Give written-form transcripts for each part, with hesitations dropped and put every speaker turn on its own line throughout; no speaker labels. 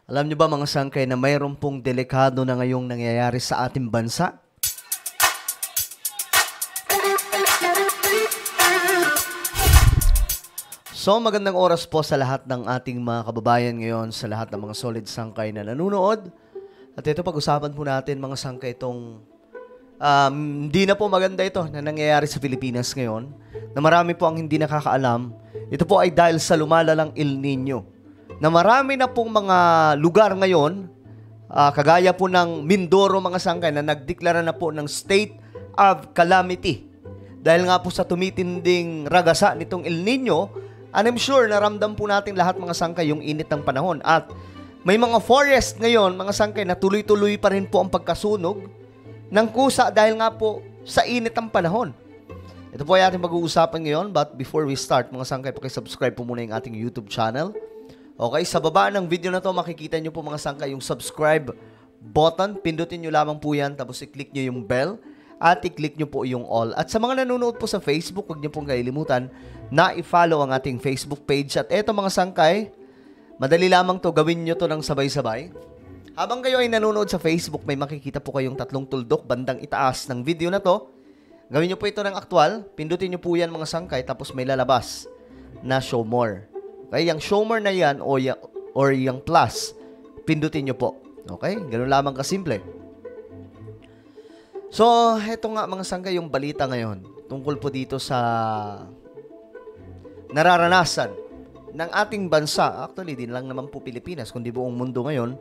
Alam niyo ba mga sangkay na mayroon pong delikado na ngayong nangyayari sa ating bansa? So magandang oras po sa lahat ng ating mga kababayan ngayon, sa lahat ng mga solid sangkay na nanonood. At ito pag-usapan po natin mga sangkay itong hindi na po maganda ito na nangyayari sa Pilipinas ngayon, na marami po ang hindi nakakaalam. Ito po ay dahil sa lumalalang El Nino, na marami na pong mga lugar ngayon, kagaya po ng Mindoro mga sangkay, na nagdeklara na po ng state of calamity. Dahil nga po sa tumitinding ragasa nitong El Nino, and I'm sure naramdam po natin lahat mga sangkay yung init ng panahon. At may mga forest ngayon mga sangkay na tuloy-tuloy pa rin po ang pagkasunog ng kusa dahil nga po sa init ng panahon. Ito po ay ating pag-uusapan ngayon, but before we start mga sangkay, pakisubscribe po muna yung ating YouTube channel. Okay, sa baba ng video na to makikita nyo po mga sangkay yung subscribe button. Pindutin nyo lamang po yan, tapos i-click nyo yung bell at i-click nyo po yung all. At sa mga nanonood po sa Facebook, huwag nyo pong kailimutan na i-follow ang ating Facebook page. At eto mga sangkay, madali lamang to, gawin nyo to ng sabay-sabay. Habang kayo ay nanonood sa Facebook, may makikita po kayong tatlong tuldok bandang itaas ng video na to. Gawin nyo po ito ng aktwal, pindutin nyo po yan mga sangkay, tapos may lalabas na show more. Okay, yung show more na yan or yung plus, pindutin nyo po. Okay, ganun lamang kasimple. So, eto nga mga sangkay yung balita ngayon tungkol po dito sa nararanasan ng ating bansa. Actually, din lang naman po Pilipinas, kundi buong mundo ngayon.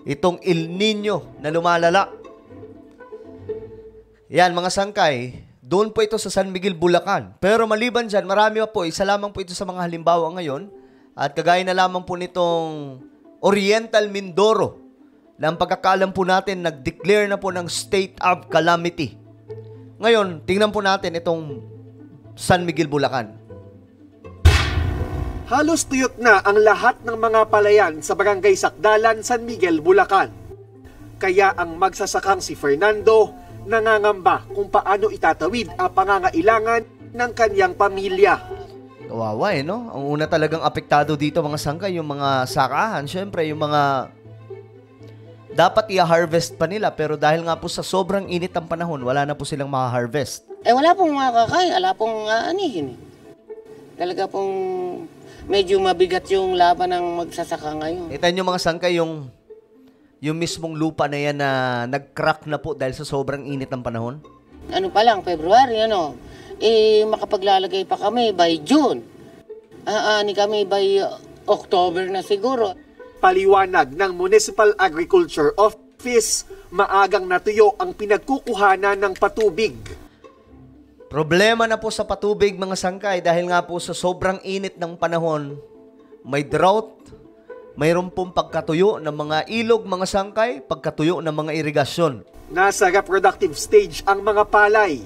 Itong El Nino na lumalala. Yan mga sangkay, doon po ito sa San Miguel, Bulacan. Pero maliban dyan, marami po, isa lamang po ito sa mga halimbawa ngayon. At kagaya na lamang po nitong Oriental Mindoro, na ang pagkakalam po natin, nag-declare na po ng state of calamity. Ngayon, tingnan po natin itong San Miguel, Bulacan.
Halos tuyot na ang lahat ng mga palayan sa Barangay Sakdalan, San Miguel, Bulacan. Kaya ang magsasakang si Fernando nangangamba kung paano itatawid ang pangangailangan ng kanyang pamilya.
Kawawa no? Ang una talagang apektado dito mga sangkay, yung mga sakahan. Siyempre, yung mga dapat i-harvest pa nila, pero dahil nga po sa sobrang init ng panahon, wala na po silang maka-harvest.
Wala pong makakain, wala pong anihin. Talaga pong medyo mabigat yung laban ng magsasaka ngayon.
Kita nyo mga sangkay, yung mismong lupa na yan na nag-crack na po dahil sa sobrang init ng panahon.
Ano pa lang, February, makapaglalagay pa kami by June. Ani kami by October na siguro.
Paliwanag ng Municipal Agriculture Office, maagang natuyo ang pinagkukuhanan ng patubig.
Problema na po sa patubig mga sangkay dahil nga po sa sobrang init ng panahon, may drought, mayroon pong pagkatuyo ng mga ilog mga sangkay, pagkatuyo ng mga irigasyon.
Nasa reproductive stage ang mga palay.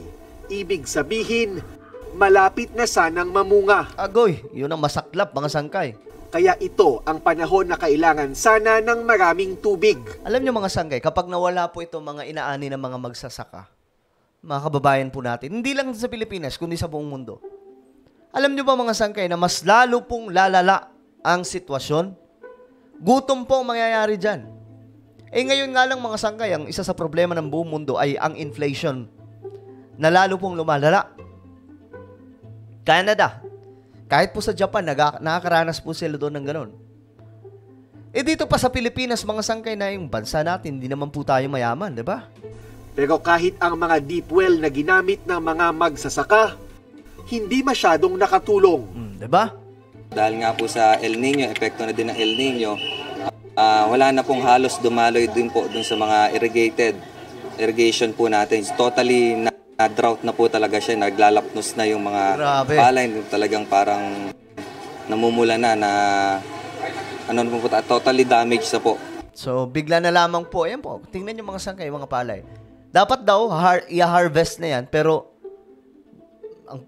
Ibig sabihin, malapit na sanang mamunga.
Agoy, yun ang masaklap mga sangkay.
Kaya ito ang panahon na kailangan sana ng maraming tubig.
Alam niyo mga sangkay, kapag nawala po ito mga inaani ng mga magsasaka, mga kababayan po natin, hindi lang sa Pilipinas, kundi sa buong mundo. Alam niyo ba mga sangkay na mas lalo pong lalala ang sitwasyon? Gutom po ang mangyayari dyan. Ngayon nga lang mga sangkay, ang isa sa problema ng buong mundo ay ang inflation na lalo pong lumalala. Canada, kahit po sa Japan, nakakaranas po sila doon ng ganon. Dito pa sa Pilipinas, mga sangkay, na yung bansa natin, hindi naman po tayo mayaman, di ba?
Pero kahit ang mga deep well na ginamit ng mga magsasaka, hindi masyadong nakatulong.
Di ba?
Dahil nga po sa El Nino, epekto na din ng El Nino, wala na pong halos dumaloy din po dun sa mga irrigation po natin. Totally na-drought na po talaga siya, naglalapnos na yung mga palay, talagang parang namumula na totally damaged na po.
So, bigla na lamang po, ayan po, tingnan yung mga sangkay, mga palay. Dapat daw, i-harvest na yan, pero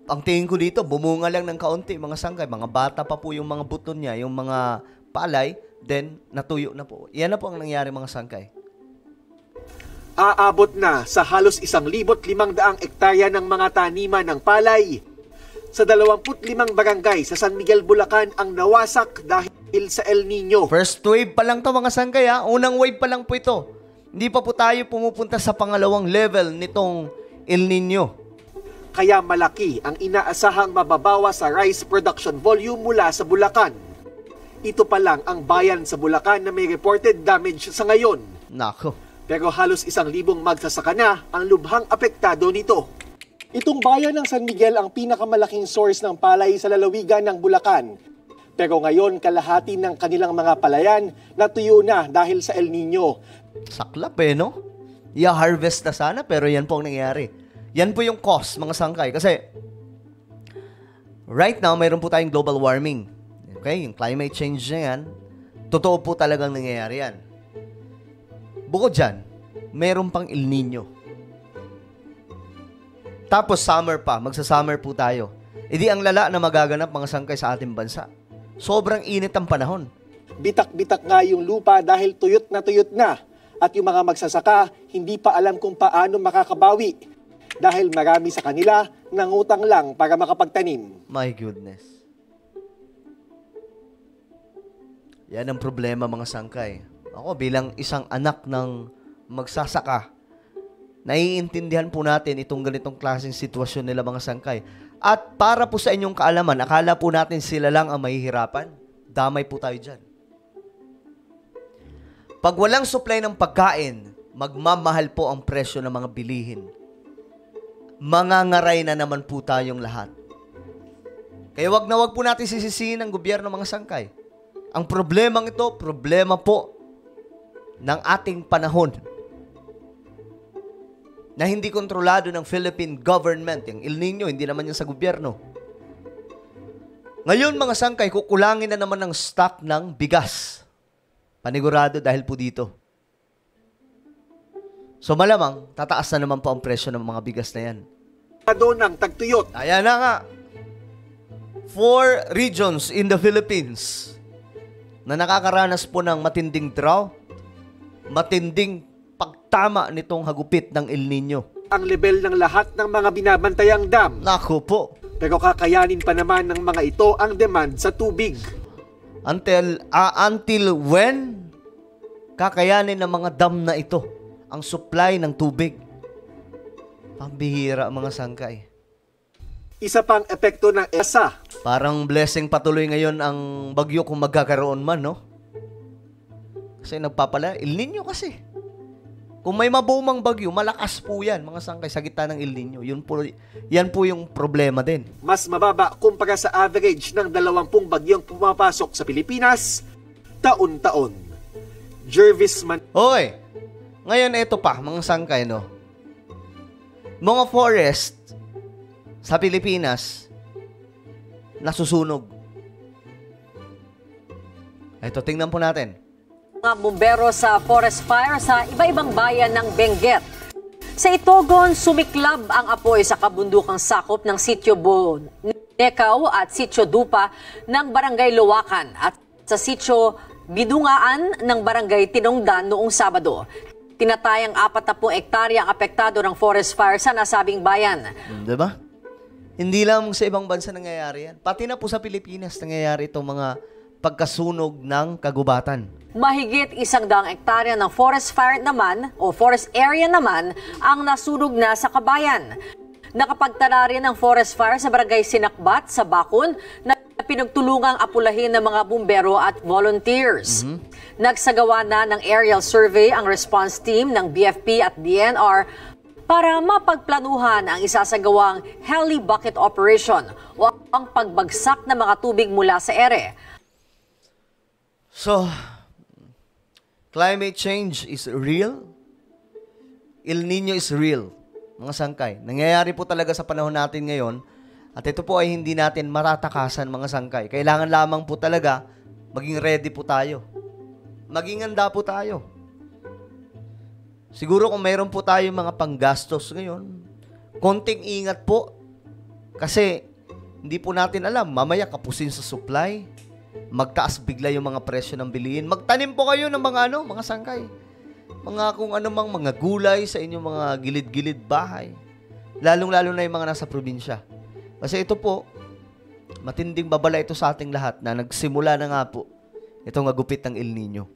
ang tingin ko dito, bumunga lang ng kaunti, mga sangkay, mga bata pa po yung mga buton niya, yung mga palay, then natuyo na po. Yan na po ang nangyari mga sangkay.
Aabot na sa halos 1,500 ektarya ng mga taniman ng palay Sa 25 barangay sa San Miguel, Bulacan ang nawasak dahil sa El Nino.
First wave pa lang to mga sangkay ha. Unang wave pa lang po ito. Hindi pa po tayo pumupunta sa pangalawang level nitong El Nino.
Kaya malaki ang inaasahang mababawa sa rice production volume mula sa Bulacan. Ito pa lang ang bayan sa Bulacan na may reported damage sa ngayon.
Nako.
Pero halos 1,000 magsasaka na ang lubhang apektado nito. Itong bayan ng San Miguel ang pinakamalaking source ng palay sa lalawigan ng Bulacan. Pero ngayon, kalahati ng kanilang mga palayan natuyo na dahil sa El Nino.
Saklap no? I-harvest na sana pero yan po ang nangyayari. Yan po yung cause mga sangkay. Kasi right now, mayroon po tayong global warming. Okay? Yung climate change na yan, totoo po talagang nangyayari yan. Bukod dyan, mayroon pang El Nino. Tapos summer pa, magsa-summer po tayo. Hindi ang lala na magaganap mga sangkay sa ating bansa. Sobrang init ang panahon.
Bitak-bitak nga yung lupa dahil tuyot na. At yung mga magsasaka, hindi pa alam kung paano makakabawi. Dahil marami sa kanila nangutang lang para makapagtanim.
My goodness. Yan ang problema mga sangkay. Ako bilang isang anak ng magsasaka, naiintindihan po natin itong ganitong klaseng sitwasyon nila mga sangkay. At para po sa inyong kaalaman, akala po natin sila lang ang mahihirapan. Damay po tayo dyan. Pag walang supply ng pagkain, magmamahal po ang presyo ng mga bilihin. Mangangaray na naman po tayong lahat. Kaya wag na wag po natin sisisihin ang gobyerno mga sangkay. Ang problemang ito, problema po ng ating panahon na hindi kontrolado ng Philippine government. Yung El Nino, hindi naman yan sa gobyerno. Ngayon mga sangkay, kukulangin na naman ng stock ng bigas. Panigurado dahil po dito. So malamang, tataas na naman po ang presyo ng mga bigas na yan.
Ng tagtuyot.
Ayan na nga. 4 regions in the Philippines na nakakaranas po ng matinding drought, matinding pagtama nitong hagupit ng El Nino.
Ang level ng lahat ng mga binabantayang dam.
Naku po.
Pero kakayanin pa naman ng mga ito ang demand sa tubig.
Until when kakayanin ng mga dam na ito ang supply ng tubig? Pambihira mga sangkay.
Isa pang epekto ng ESA.
Parang blessing patuloy ngayon ang bagyo kung magkakaroon man, no? Kasi nagpapala, El Nino kasi. Kung may mabumang bagyo, malakas po yan, mga sangkay, sa gitna ng El Nino. Yan po yung problema din.
Mas mababa kumpara sa average ng 20 bagyong pumapasok sa Pilipinas taon-taon. Jervis Man.
Okay. Ngayon, ito pa, mga sangkay, no? Mga forest sa Pilipinas nasusunog. Ito, tingnan po natin.
Mga bumbero sa forest fire sa iba-ibang bayan ng Benguet. Sa Itogon, sumiklab ang apoy sa kabundukang sakop ng Sitio Bonecao at Sitio Dupa ng Barangay Luwakan at sa Sitio Bidungaan ng Barangay Tinongdan noong Sabado. Tinatayang 40 hektarya ang apektado ng forest fire sa nasabing bayan.
Diba? Hindi lang sa ibang bansa nangyayari yan. Pati na po sa Pilipinas nangyayari itong mga pagkasunog ng kagubatan.
Mahigit 100 hektarya ng forest fire naman o forest area naman ang nasunog na sa Kabayan. Nakapagtala rin ng forest fire sa Barangay Sinakbat sa Bakun na pinagtulungang apulahin ng mga bumbero at volunteers. Nagsagawa na ng aerial survey ang response team ng BFP at DNR para mapagplanuhan ang isasagawang heli bucket operation o ang pagbagsak ng mga tubig mula sa ere.
So, climate change is real. El Nino is real. Mga sangkay. Nangyayari po talaga sa panahon natin ngayon. At ito po ay hindi natin matatakasan mga sangkay. Kailangan lamang po talaga maging ready po tayo. Maging handa po tayo. Siguro kung mayroon po tayo mga panggastos ngayon, konting ingat po. Kasi hindi po natin alam. Mamaya kapusin sa supply. Magtaas bigla yung mga presyo ng bilihin. Magtanim po kayo ng mga sangkay. Mga kung anumang mga gulay sa inyong mga gilid-gilid bahay. Lalong-lalo na yung mga nasa probinsya. Kasi ito po, matinding babala ito sa ating lahat na nagsimula na nga po itong agupit ng El Nino.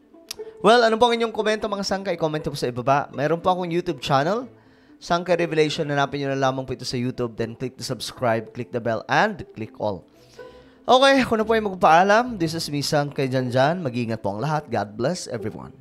Well, ano pong inyong komento mga sangkay? Comment po sa ibaba. Mayroon po akong YouTube channel, Sangkay Revelation. Hanapin nyo na lamang po ito sa YouTube. Then click the subscribe, click the bell, and click all. Okay, ako na po ay magpapaalam. This is me, Sangkay Janjan. Mag-iingat po ang lahat. God bless everyone.